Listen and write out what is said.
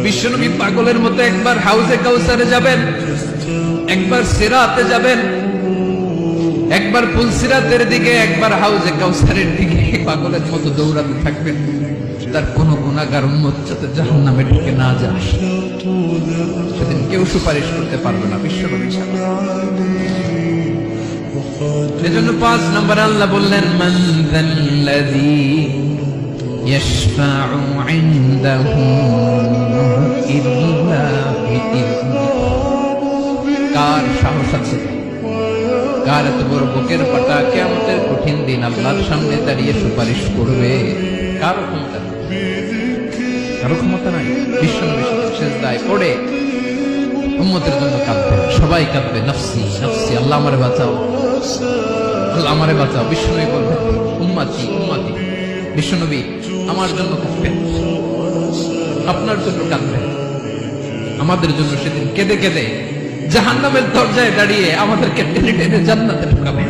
বিশ্বনবী পাগলের মতো একবার হাউজে কাউসারে যাবেন, একবার সিরাতে যাবেন, একবার পুলসিরাতের দিকে, একবার হাউজে কাউসারের দিকে পাগলের মতো দৌড়াতে থাকবেন। তার কোন গুনাহগার উম্মত যাতে জাহান্নামে ঢুকে না যায়, সেদিন কেউ সুপারিশ করতে পারবে না বিশ্বনবী ছাড়া। এজন্য ৫ নম্বর আল্লাহ বললেন, মান যাল্লাযী ইয়াশফাউ ইনদাহু ইল্লা বিইযনিহি। কার সাহস আছে, কার এত বড় বুকের পাটা কিয়ামতের কঠিন দিন আল্লাহর সামনে দাঁড়িয়ে সুপারিশ করবে? কার ক্ষমতা? কারো ক্ষমতা নাই। বিশ্বনবী সিজদায় পড়ে উম্মতের জন্য কাঁদবে, সবাই কাঁদবে, নফসি নফসি, আল্লাহ আমারে বাঁচাও, আল্লাহ আমারে বাঁচাও। বিশ্বনবী বলবেন, উম্মতি উম্মতি। বিশ্বনবী আমার জন্য কাঁদবেন, আপনার জন্য কাঁদবেন, আমাদের জন্য সেদিন কেঁদে কেঁদে জাহান্নামের দরজায় দাঁড়িয়ে আমাদেরকে টেনে টেনে জান্নাতে ঢুকাবেন।